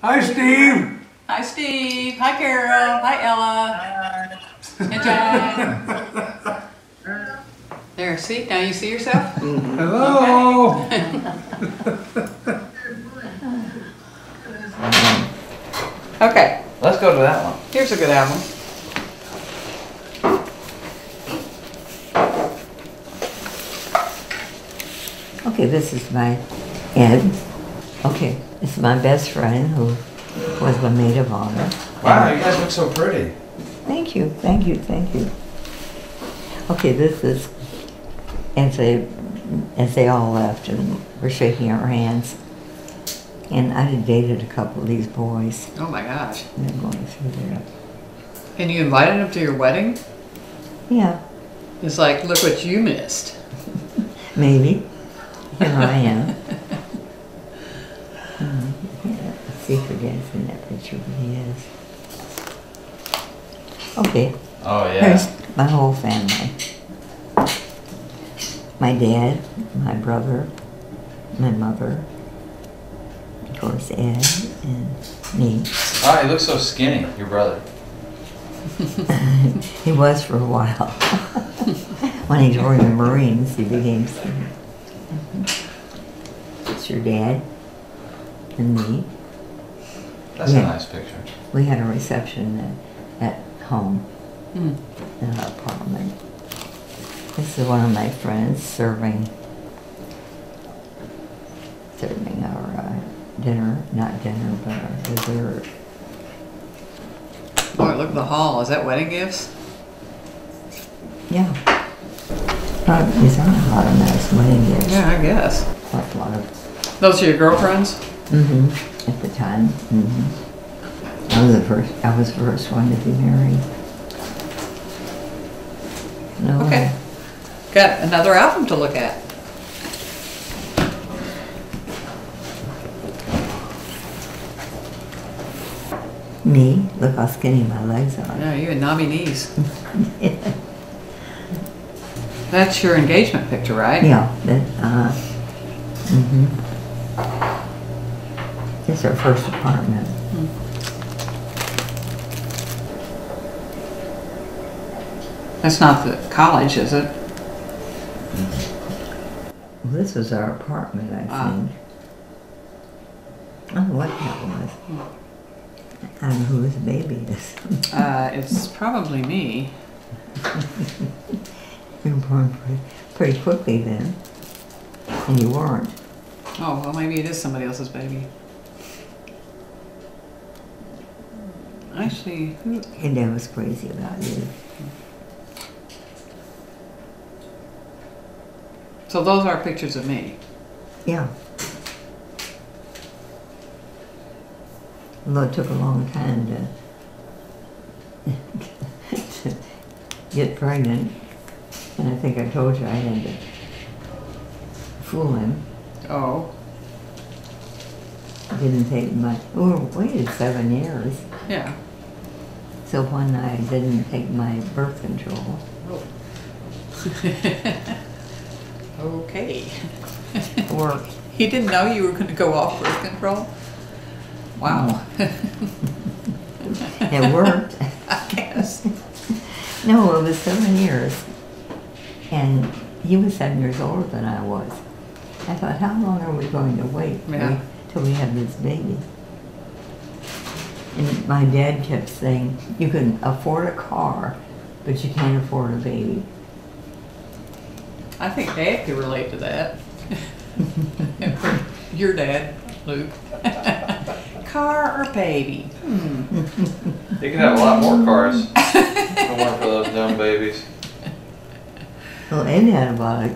Hi, Steve. Hi, Steve. Hi, Carol. Hi, Ella. Hi. John. There, see? Now you see yourself? Hello. Okay. Let's go to that one. Here's a good album. Okay, this is my Ed. Okay, this is my best friend who was my maid of honor. Wow, you guys look so pretty. Thank you, thank you, thank you. Okay, this is as they all left and we're shaking our hands. And I had dated a couple of these boys. Oh my gosh. And they're going through there. And you invited them to your wedding? Yeah. It's like, look what you missed. Maybe. Here I am. Secret is in that picture, but he is. Okay. Oh, yeah. Here's my whole family. My dad, my brother, my mother, of course Ed, and me. Oh, he looks so skinny, your brother. He was for a while. When he joined the Marines, he became skinny. It's your dad and me. That's a nice picture. We had a reception at home in our apartment. This is one of my friends serving our dinner, not dinner, but our dessert. Boy, look at the hall. Is that wedding gifts? Yeah. These are a lot of nice wedding gifts. Yeah, I guess. Like a lot of. Those are your girlfriends? Mm-hmm. At the time. Mm-hmm. I was the first one to be married. No. Okay. Got another album to look at. Me? Look how skinny my legs are. Yeah, you had knobby knees. That's your engagement picture, right? Yeah. It's our first apartment. That's not the college, is it? Well, this was our apartment, I think. I don't know what that was. I don't know who his baby is. It's probably me. You were born pretty quickly then. And you weren't. Oh, well, maybe it is somebody else's baby. Actually, who? And Dad was crazy about you. So those are pictures of me. Yeah. Although it took a long time to get pregnant. And I think I told you I had to fool him. Oh. It didn't take much. We waited 7 years. Yeah. So one night I didn't take my birth control. Oh. Okay. It worked. He didn't know you were going to go off birth control? Wow. It worked. I guess. No, it was 7 years. And he was 7 years older than I was. I thought, how long are we going to wait till we have this baby? And my dad kept saying, you can afford a car, but you can't afford a baby. I think Dad could relate to that. Your dad, Luke. Car or baby? You could have a lot more cars. If it weren't for those dumb babies. Well, Ed had about it.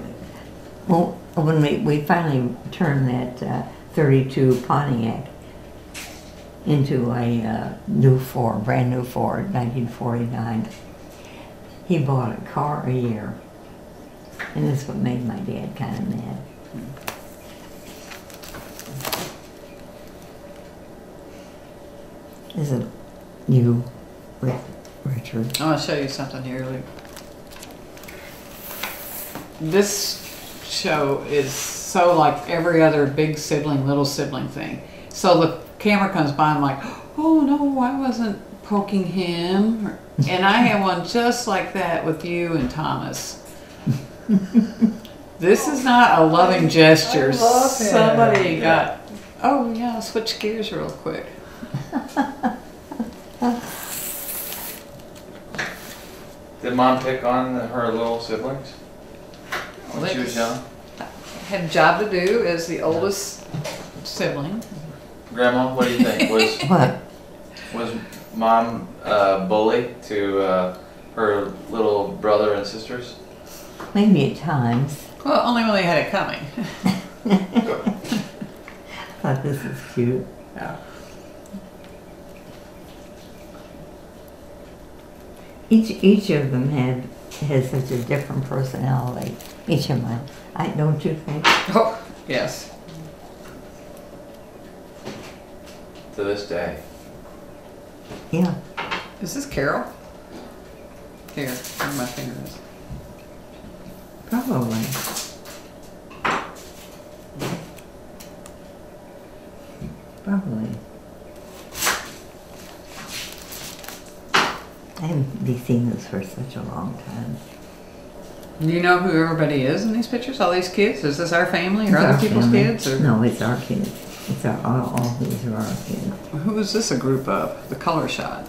Well, when we finally turned that 32 Pontiac into a brand new Ford, 1949, he bought a car a year. And that's what made my dad kind of mad. This is you with Richard. I want to show you something here, Luke. This show is so like every other big sibling, little sibling thing. So camera comes by, I'm like, oh no, I wasn't poking him. And I have one just like that with you and Thomas. This is not a loving gesture. I love him. Somebody got, oh yeah, switch gears real quick. Did Mom pick on her little siblings Well, when she was young? Had a job to do as the oldest sibling. Grandma, what do you think? What? Was Mom a bully to her little brother and sisters? Maybe at times. Well, only when they had it coming. I thought this was cute. Yeah. Each of them has such a different personality. Each of them. Don't you think? Oh, yes. To this day. Yeah. Is this Carol? Here, where my finger is. Probably. Probably. I haven't seen this for such a long time. Do you know who everybody is in these pictures? All these kids? Is this our family or It's other our people's family. kids? Or No, it's our kids. It's all these are our kids. who is this a group of? The color shot.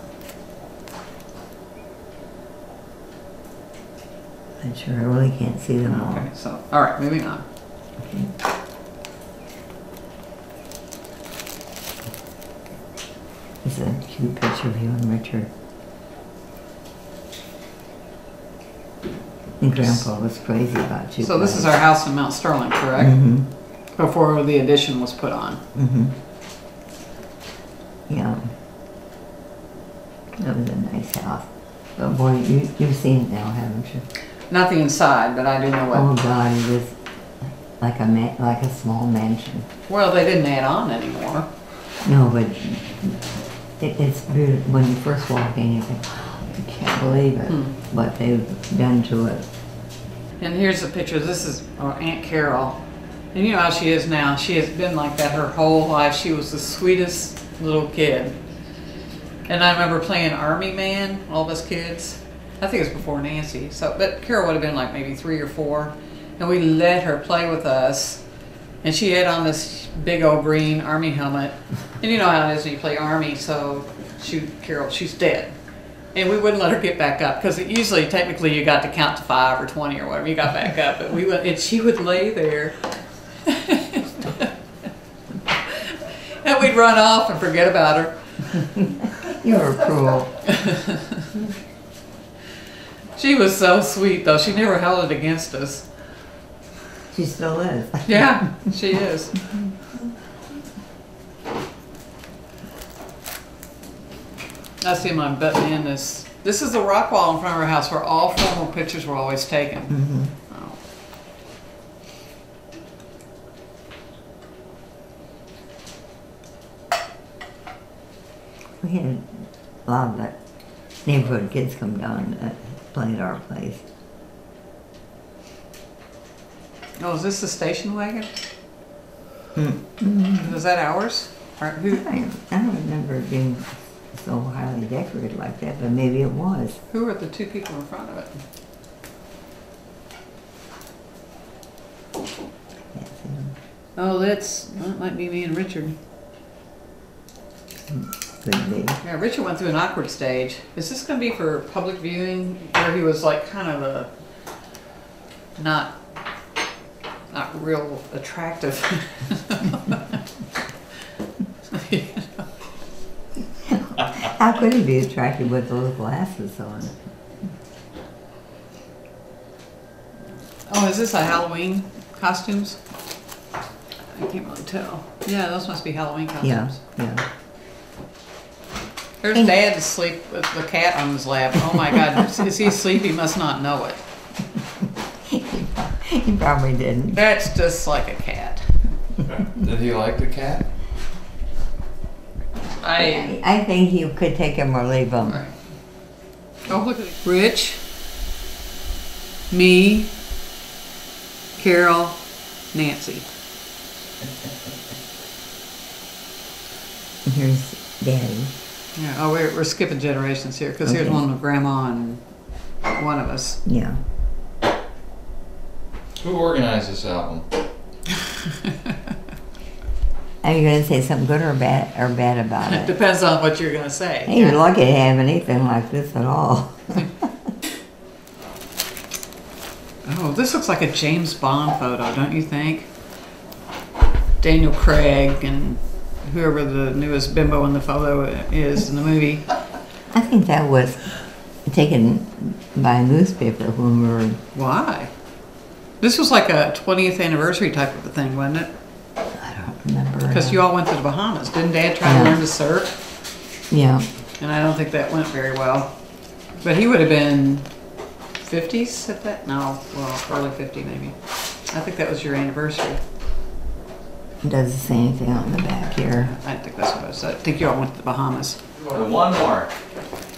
I'm sure I really can't see them all. Okay, so all right, moving on. Okay. It's a cute picture of you and Richard. And Grandpa was crazy about you. So this is our house in Mount Sterling, correct? Mm-hmm. Before the addition was put on. Mm-hmm. Yeah. That was a nice house. But boy, you've seen it now, haven't you? Not the inside, but I do know what. Oh God, it was like a small mansion. Well, they didn't add on anymore. No, but it's beautiful. When you first walk in, you think, oh, I can't believe it. What they've done to it. And here's a picture. This is our Aunt Carol. And you know how she is now. She has been like that her whole life. She was the sweetest little kid. And I remember playing Army Man, all of us kids. I think it was before Nancy. So, but Carol would have been like maybe 3 or 4. And we let her play with us. And she had on this big old green Army helmet. And you know how it is when you play Army. So Carol, she's dead. And we wouldn't let her get back up because usually, technically, you got to count to 5 or 20 or whatever. You got back up, but and she would lay there, and we'd run off and forget about her. You were cruel. She was so sweet, though. She never held it against us. She still is. Yeah, she is. I see my button in this. This is the rock wall in front of our house where all formal pictures were always taken. Mm-hmm. Oh. We had a lot of the neighborhood kids come down and play at our place. Oh, is this the station wagon? Mm-hmm. Was that ours? Or who? I don't remember it being so highly decorated like that, but maybe it was. Who are the 2 people in front of it? Can't see them. Oh, that might be me and Richard. Could be. Yeah, Richard went through an awkward stage. Is this going to be for public viewing, where he was like kind of a not real attractive? You know? How could he be attracted with those glasses on? Oh, is this a Halloween costumes? I can't really tell. Yeah, those must be Halloween costumes. Yeah. There's Dad asleep with the cat on his lap. Oh my God, is he asleep? He must not know it. He probably didn't. That's just like a cat. Did he like the cat? I think you could take him or leave him. Right. Oh, look at it. Rich, me, Carol, Nancy. And here's Daddy. Yeah. Oh, we're skipping generations here because here's Okay. one with Grandma and one of us. Yeah. Who organized this album? Are you going to say something good or bad about It it? depends on what you're gonna say. Hey, you're lucky to have anything like this at all. Oh, this looks like a James Bond photo, don't you think? Daniel Craig and whoever the newest bimbo in the photo is in the movie. I think that was taken by a newspaper when we were, Why? This was like a 20th anniversary type of a thing, wasn't it? I don't remember. Because you all went to the Bahamas. Didn't Dad try to Yeah. learn to surf? Yeah. And I don't think that went very well. But he would have been 50s at that? No, well, early 50 maybe. I think that was your anniversary. It doesn't say anything on the back here. I think that's what I said. I think you all went to the Bahamas. One more.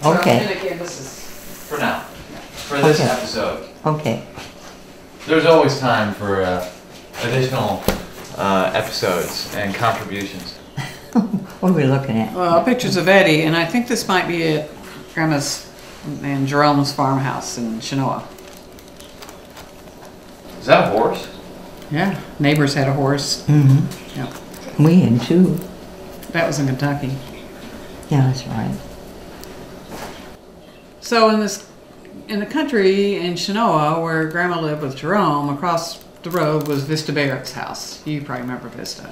Okay. And again, this is For now. For this Okay. episode. Okay. There's always time for additional episodes and contributions. What are we looking at? well, pictures of Eddie, and I think this might be at Grandma's and Jerome's farmhouse in Chenoa. Is that a horse? Yeah, neighbors had a horse. Mm-hmm. Yep. We had two. That was in Kentucky. Yeah, that's right. So in the country in Chenoa, where Grandma lived with Jerome, across the road was Vista Barrett's house. You probably remember Vista.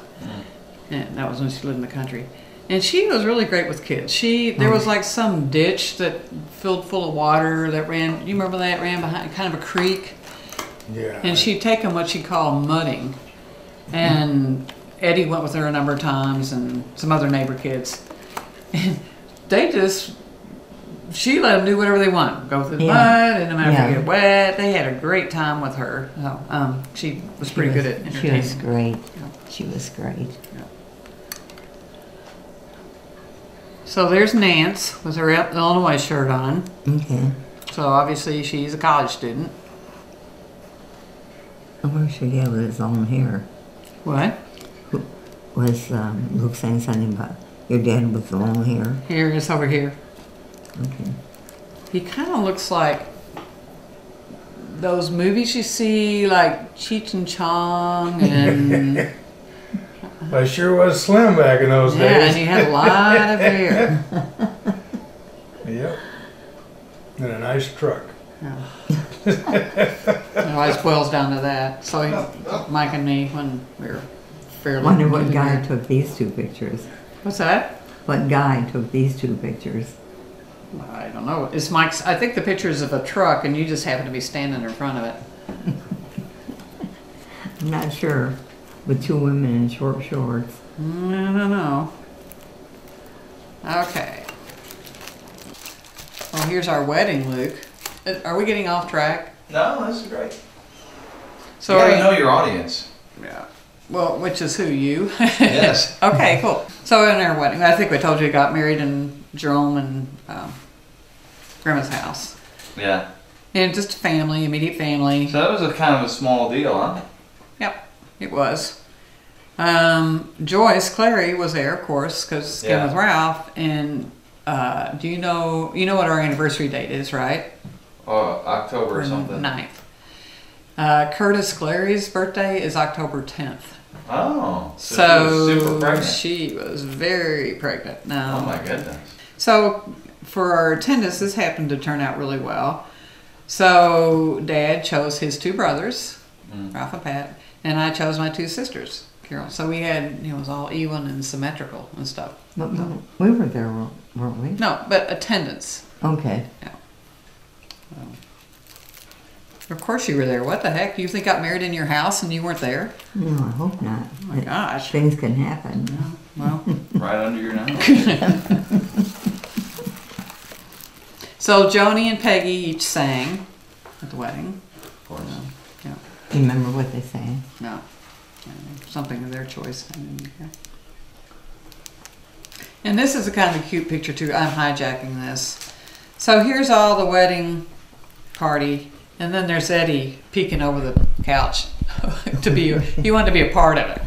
And that was when she lived in the country. And she was really great with kids. There was like some ditch that filled full of water that ran. You remember that ran behind kind of a creek? Yeah. And she'd taken what she called mudding. And Eddie went with her a number of times and some other neighbor kids. And she let them do whatever they want. Go through the mud, and no matter if they get wet, they had a great time with her. So, she was pretty good at entertaining. She was great. Yeah. She was great. Yeah. So there's Nance with her Illinois shirt on. Okay. So obviously she's a college student. I wonder she did with his long hair. What? Was Luke saying something about your dad with the long hair? Here, it's over here. Okay. He kind of looks like those movies you see, like Cheech and Chong, and I sure was slim back in those yeah, days. and he had a lot of hair. Yep. And a nice truck. It always boils down to that. So Mike and me, when we were fairly. Wonder what newly guy married. took these two pictures. What's that? What guy took these two pictures? I don't know. It's Mike's. I think the picture's of a truck, and you just happen to be standing in front of it. I'm not sure. With two women in short shorts. I don't know. Okay. Well, here's our wedding, Luke. Are we getting off track? No, this is great. So you are gotta know your audience. Yeah. Well, which is who, you? Yes. Okay, cool. So in our wedding, I think we told you we got married in Jerome and Grandma's house. Yeah. And just a family, immediate family. So that was a kind of a small deal, huh? Yep, it was. Joyce Clary was there, of course, because came with Ralph. And do you know what our anniversary date is, right? October or something. 9th. Curtis Clary's birthday is October 10th. Oh, so she was super pregnant. She was very pregnant. No. Oh my goodness. So for our attendance, this happened to turn out really well. So Dad chose his two brothers, Ralph and Pat, and I chose my two sisters, Carol. So we had, it was all even and symmetrical and stuff. But we were there, weren't we? No, but attendance. Okay. Yeah. Of course you were there. What the heck? You think I got married in your house and you weren't there? No, I hope not. Oh my gosh. Things can happen. Well. Right under your nose. So Joni and Peggy each sang at the wedding. Of course. Yeah. You remember what they sang? No. Something of their choice. And this is a kind of a cute picture too. I'm hijacking this. So here's all the wedding party. And then there's Eddie peeking over the couch he wanted to be a part of it.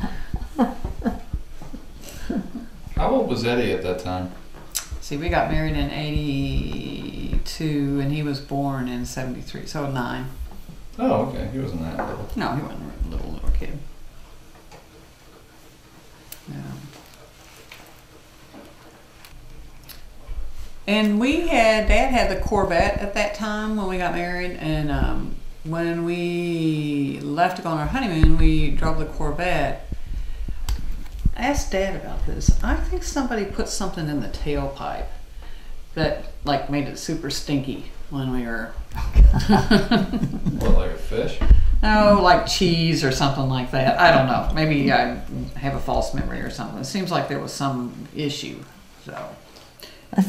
I old was Eddie at that time? See, we got married in 82 and he was born in 73, so 9. Oh, okay. He wasn't that little. No, he wasn't a little kid. Yeah. And Dad had the Corvette at that time when we got married, and when we left to go on our honeymoon, we drove the Corvette. I asked Dad about this. I think somebody put something in the tailpipe that like made it super stinky when we were. What, like a fish? No, like cheese or something like that. I don't know. Maybe I have a false memory or something. It seems like there was some issue. So.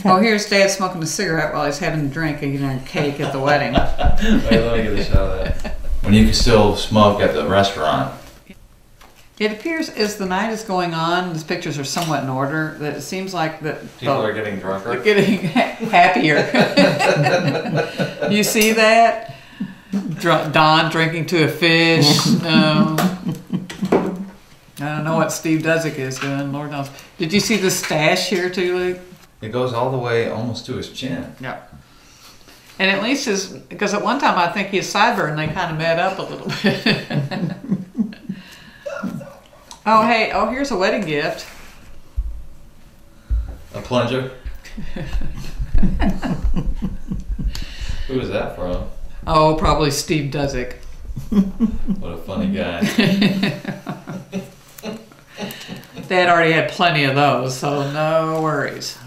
Oh, here's Dad smoking a cigarette while he's having a drink and eating a cake at the wedding. Wait, let me get a shot of that. When you can still smoke at the restaurant. It appears as the night is going on, these pictures are somewhat in order, that it seems like that People are getting drunker. they're getting happier. You see that? Don drinking to a fish. I don't know what Steve Dudzik is doing, Lord knows. Did you see the stash here too, Luke? It goes all the way almost to his chin. Yeah. And at least because at one time I think his sideburn, they kind of met up a little bit. Oh, hey, here's a wedding gift. A plunger? Who is that from? Oh, probably Steve Dudzik. What a funny guy. Dad already had plenty of those, so no worries.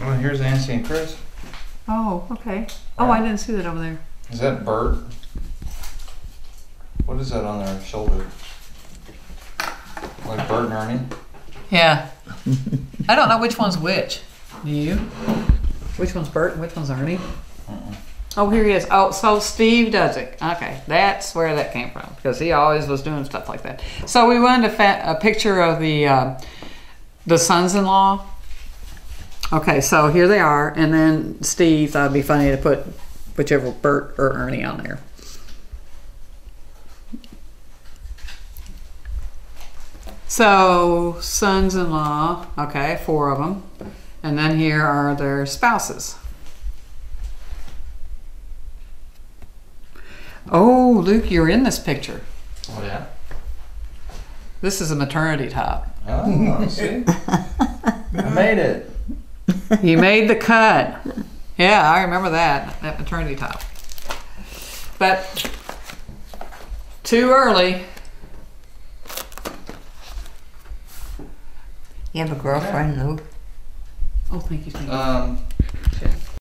Well, here's Nancy and Chris. Oh, okay. Oh, I didn't see that over there. Is that Bert? What is that on their shoulder? Like Bert and Ernie? Yeah. I don't know which one's which. Do you? Which one's Bert and which one's Ernie? Oh, here he is. Oh, so Steve Dudzik. Okay, that's where that came from because he always was doing stuff like that. So we wanted a picture of the sons-in-law. Okay, so here they are, and then Steve thought it'd be funny to put whichever Bert or Ernie on there. So, sons-in-law, okay, 4 of them. And then here are their spouses. Oh, Luke, you're in this picture. Oh, yeah? This is a maternity top. Oh, see? I made it. You made the cut. Yeah, I remember that maternity top. But too early. You have a girlfriend, Luke? Oh, thank you, thank you.